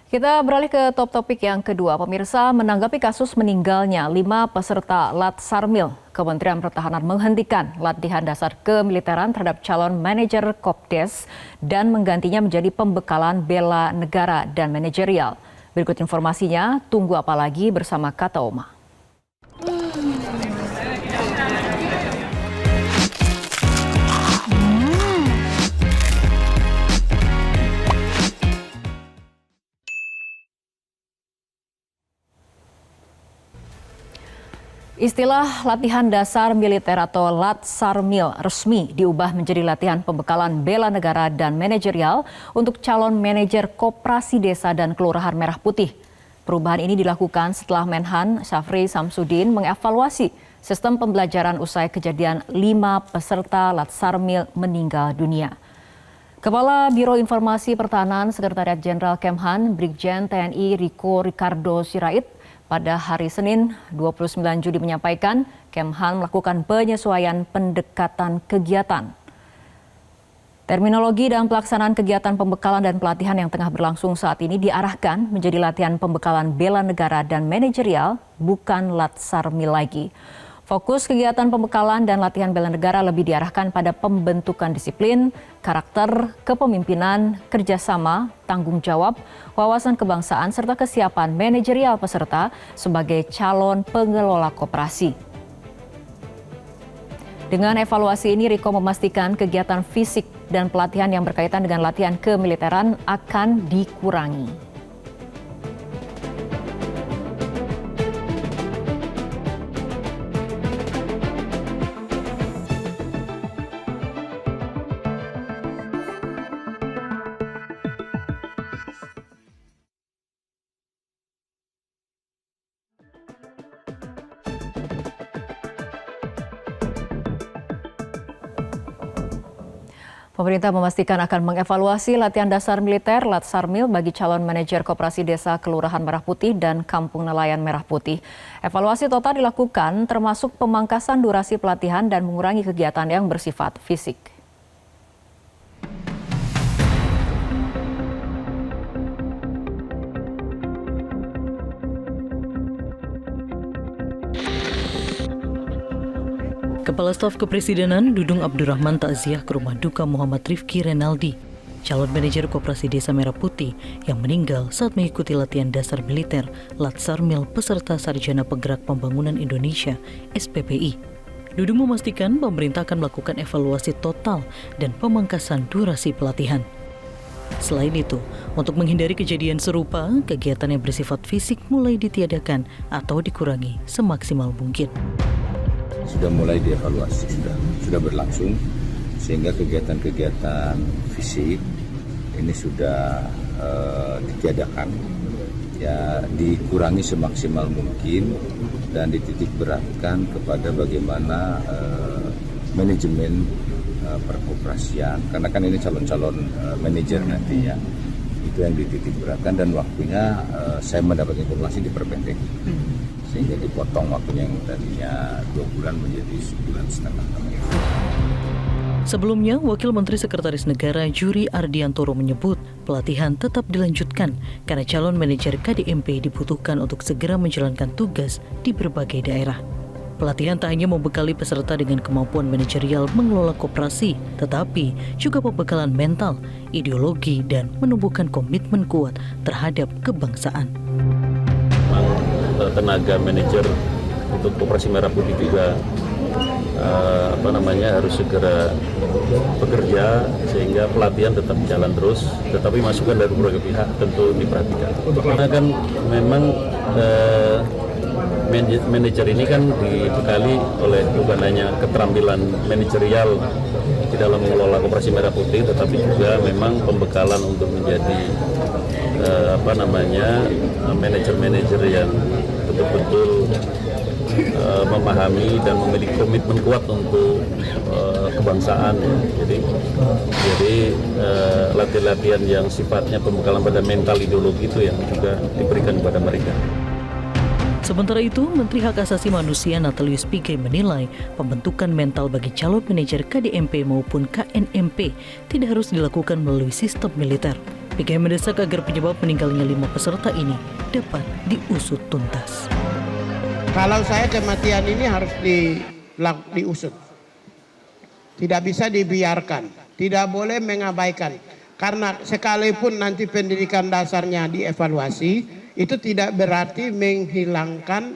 Kita beralih ke top topik yang kedua. Pemirsa, menanggapi kasus meninggalnya 5 peserta Lat Sarmil, Kementerian Pertahanan menghentikan latihan dasar kemiliteran terhadap calon manajer Kopdes dan menggantinya menjadi pembekalan bela negara dan manajerial. Berikut informasinya, tunggu apa lagi bersama Kata Oma. Istilah latihan dasar militer atau Lat Sarmil resmi diubah menjadi latihan pembekalan bela negara dan manajerial untuk calon manajer Koperasi Desa dan Kelurahan Merah Putih. Perubahan ini dilakukan setelah Menhan Syafri Samsudin mengevaluasi sistem pembelajaran usai kejadian 5 peserta Lat Sarmil meninggal dunia. Kepala Biro Informasi Pertahanan Sekretariat Jenderal Kemhan, Brigjen TNI Riko Ricardo Sirait, pada hari Senin 29 Juli menyampaikan Kemhan melakukan penyesuaian pendekatan kegiatan. Terminologi dan pelaksanaan kegiatan pembekalan dan pelatihan yang tengah berlangsung saat ini diarahkan menjadi latihan pembekalan bela negara dan manajerial, bukan Lat Sarmil lagi. Fokus kegiatan pembekalan dan latihan bela negara lebih diarahkan pada pembentukan disiplin, karakter, kepemimpinan, kerjasama, tanggung jawab, wawasan kebangsaan, serta kesiapan manajerial peserta sebagai calon pengelola koperasi. Dengan evaluasi ini, Riko memastikan kegiatan fisik dan pelatihan yang berkaitan dengan latihan kemiliteran akan dikurangi. Pemerintah memastikan akan mengevaluasi latihan dasar militer Lat Sarmil bagi calon manajer Koperasi Desa Kelurahan Merah Putih dan Kampung Nelayan Merah Putih. Evaluasi total dilakukan termasuk pemangkasan durasi pelatihan dan mengurangi kegiatan yang bersifat fisik. Kepala Staf Kepresidenan Dudung Abdurrahman takziah ke rumah duka Muhammad Rifki Renaldi, calon manajer Koperasi Desa Merah Putih yang meninggal saat mengikuti latihan dasar militer Lat Sarmil peserta Sarjana Penggerak Pembangunan Indonesia (SPPI). Dudung memastikan pemerintah akan melakukan evaluasi total dan pemangkasan durasi pelatihan. Selain itu, untuk menghindari kejadian serupa, kegiatan yang bersifat fisik mulai ditiadakan atau dikurangi semaksimal mungkin. Sudah mulai dievaluasi, sudah berlangsung, sehingga kegiatan-kegiatan fisik ini sudah ditiadakan, ya dikurangi semaksimal mungkin dan dititik beratkan kepada bagaimana manajemen perkoperasian, karena kan ini calon-calon manajer nanti ya, itu yang dititik beratkan dan waktunya saya mendapat informasi diperpendek. Sehingga dipotong waktunya yang tadinya 2 bulan menjadi 1,5 bulan. Sebelumnya, Wakil Menteri Sekretaris Negara Juri Ardiantoro menyebut pelatihan tetap dilanjutkan karena calon manajer KDMP dibutuhkan untuk segera menjalankan tugas di berbagai daerah. Pelatihan tak hanya membekali peserta dengan kemampuan manajerial mengelola koperasi, tetapi juga pembekalan mental, ideologi, dan menumbuhkan komitmen kuat terhadap kebangsaan. Tenaga manajer untuk Koperasi Merah Putih juga harus segera bekerja sehingga pelatihan tetap jalan terus, tetapi masukan dari berbagai pihak tentu diperhatikan. Karena kan memang manajer ini kan dibekali oleh bukan hanya keterampilan manajerial di dalam mengelola Koperasi Merah Putih, tetapi juga memang pembekalan untuk menjadi manajer-manajer yang betul-betul memahami dan memiliki komitmen kuat untuk kebangsaan. Jadi latihan-latihan yang sifatnya pembekalan pada mental ideologi itu yang juga diberikan kepada mereka. Sementara itu, Menteri Hak Asasi Manusia Natalius Pigai menilai pembentukan mental bagi calon manajer KDMP maupun KNMP tidak harus dilakukan melalui sistem militer. PGI mendesak agar penyebab meninggalnya 5 peserta ini dapat diusut tuntas. Kalau saya kematian ini harus diusut. Tidak bisa dibiarkan, tidak boleh mengabaikan. Karena sekalipun nanti pendidikan dasarnya dievaluasi, itu tidak berarti menghilangkan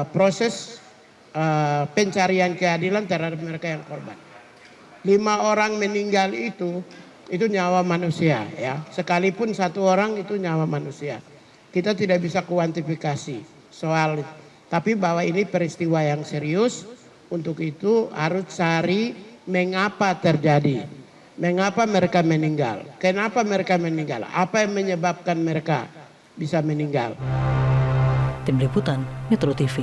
proses pencarian keadilan terhadap mereka yang korban. 5 orang meninggal itu nyawa manusia ya. Sekalipun 1 orang itu nyawa manusia. Kita tidak bisa kuantifikasi soal itu. Tapi bahwa ini peristiwa yang serius, untuk itu harus cari mengapa terjadi. Mengapa mereka meninggal? Kenapa mereka meninggal? Apa yang menyebabkan mereka bisa meninggal? Tim Liputan Metro TV.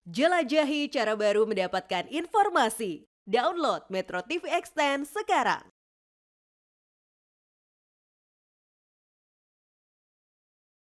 Jelajahi cara baru mendapatkan informasi. Download Metro TV Extend sekarang.